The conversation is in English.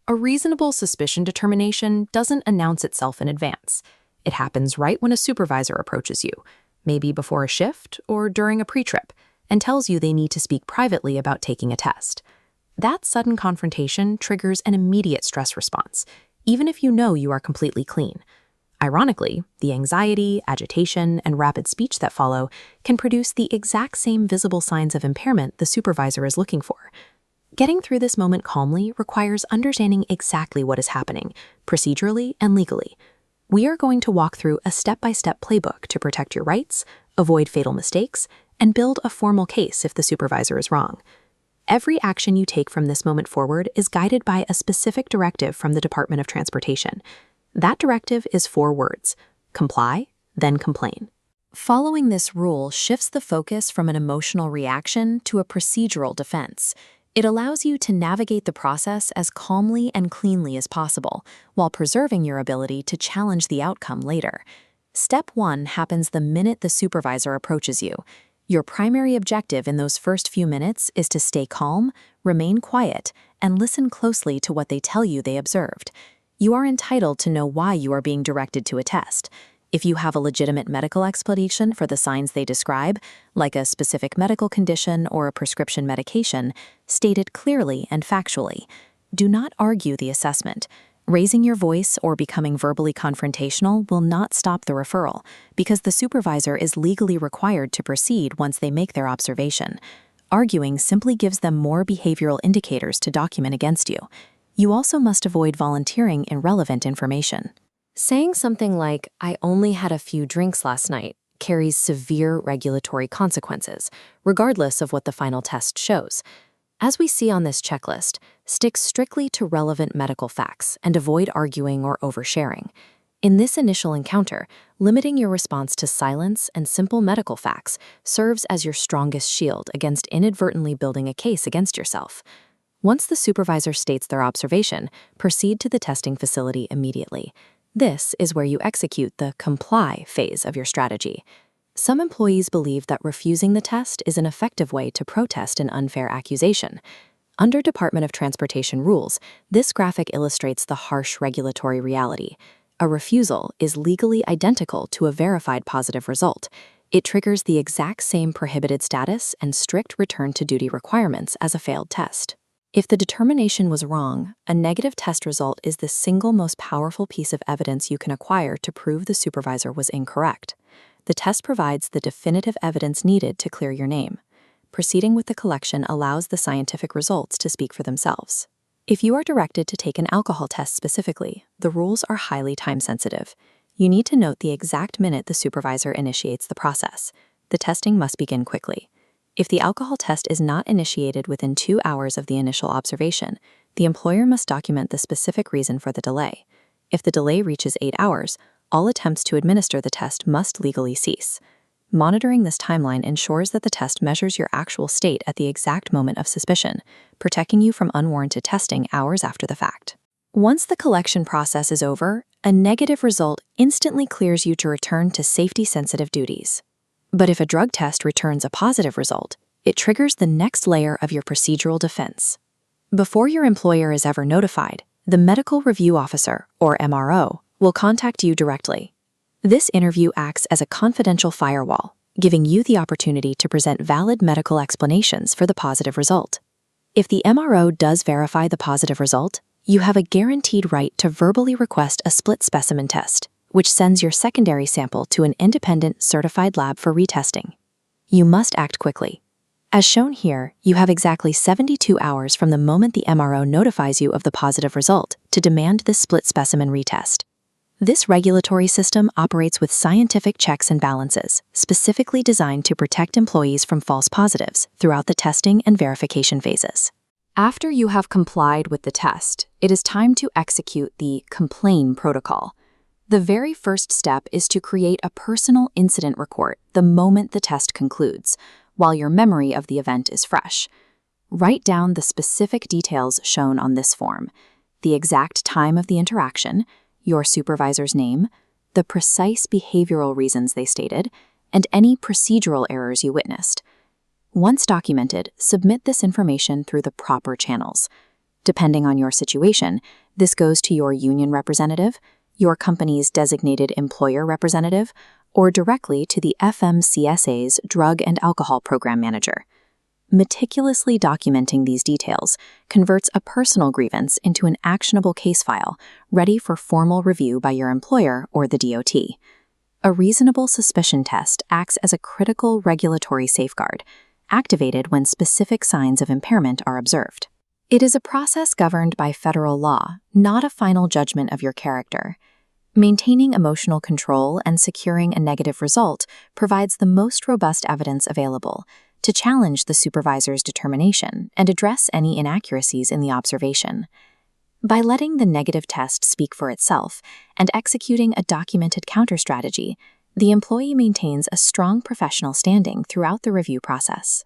A reasonable suspicion determination doesn't announce itself in advance. It happens right when a supervisor approaches you, maybe before a shift or during a pre-trip, and tells you they need to speak privately about taking a test. That sudden confrontation triggers an immediate stress response, even if you know you are completely clean. Ironically, the anxiety, agitation, and rapid speech that follow can produce the exact same visible signs of impairment the supervisor is looking for. Getting through this moment calmly requires understanding exactly what is happening, procedurally and legally. We are going to walk through a step-by-step playbook to protect your rights, avoid fatal mistakes, and build a formal case if the supervisor is wrong. Every action you take from this moment forward is guided by a specific directive from the Department of Transportation. That directive is 4 words: comply, then complain. Following this rule shifts the focus from an emotional reaction to a procedural defense. It allows you to navigate the process as calmly and cleanly as possible, while preserving your ability to challenge the outcome later. Step 1 happens the minute the supervisor approaches you. Your primary objective in those first few minutes is to stay calm, remain quiet, and listen closely to what they tell you they observed. You are entitled to know why you are being directed to a test. If you have a legitimate medical explanation for the signs they describe, like a specific medical condition or a prescription medication, state it clearly and factually. Do not argue the assessment. Raising your voice or becoming verbally confrontational will not stop the referral, because the supervisor is legally required to proceed once they make their observation. Arguing simply gives them more behavioral indicators to document against you. You also must avoid volunteering irrelevant information. Saying something like, "I only had a few drinks last night," carries severe regulatory consequences, regardless of what the final test shows. As we see on this checklist, stick strictly to relevant medical facts and avoid arguing or oversharing. In this initial encounter, limiting your response to silence and simple medical facts serves as your strongest shield against inadvertently building a case against yourself. Once the supervisor states their observation, proceed to the testing facility immediately. This is where you execute the comply phase of your strategy. Some employees believe that refusing the test is an effective way to protest an unfair accusation. Under Department of Transportation rules, this graphic illustrates the harsh regulatory reality. A refusal is legally identical to a verified positive result. It triggers the exact same prohibited status and strict return to duty requirements as a failed test. If the determination was wrong, a negative test result is the single most powerful piece of evidence you can acquire to prove the supervisor was incorrect. The test provides the definitive evidence needed to clear your name. Proceeding with the collection allows the scientific results to speak for themselves. If you are directed to take an alcohol test specifically, the rules are highly time-sensitive. You need to note the exact minute the supervisor initiates the process. The testing must begin quickly. If the alcohol test is not initiated within 2 hours of the initial observation, the employer must document the specific reason for the delay. If the delay reaches 8 hours, all attempts to administer the test must legally cease. Monitoring this timeline ensures that the test measures your actual state at the exact moment of suspicion, protecting you from unwarranted testing hours after the fact. Once the collection process is over, a negative result instantly clears you to return to safety-sensitive duties. But if a drug test returns a positive result, it triggers the next layer of your procedural defense. Before your employer is ever notified, the Medical Review Officer, or MRO, will contact you directly. This interview acts as a confidential firewall, giving you the opportunity to present valid medical explanations for the positive result. If the MRO does verify the positive result, you have a guaranteed right to verbally request a split specimen test, which sends your secondary sample to an independent certified lab for retesting. You must act quickly. As shown here, you have exactly 72 hours from the moment the MRO notifies you of the positive result to demand this split specimen retest. This regulatory system operates with scientific checks and balances, specifically designed to protect employees from false positives throughout the testing and verification phases. After you have complied with the test, it is time to execute the complain protocol. The very first step is to create a personal incident report the moment the test concludes, while your memory of the event is fresh. Write down the specific details shown on this form: the exact time of the interaction, your supervisor's name, the precise behavioral reasons they stated, and any procedural errors you witnessed. Once documented, submit this information through the proper channels. Depending on your situation, this goes to your union representative, your company's designated employer representative, or directly to the FMCSA's Drug and Alcohol Program Manager. Meticulously documenting these details converts a personal grievance into an actionable case file ready for formal review by your employer or the DOT. A reasonable suspicion test acts as a critical regulatory safeguard, activated when specific signs of impairment are observed. It is a process governed by federal law, not a final judgment of your character. Maintaining emotional control and securing a negative result provides the most robust evidence available to challenge the supervisor's determination and address any inaccuracies in the observation. By letting the negative test speak for itself and executing a documented counter-strategy, the employee maintains a strong professional standing throughout the review process.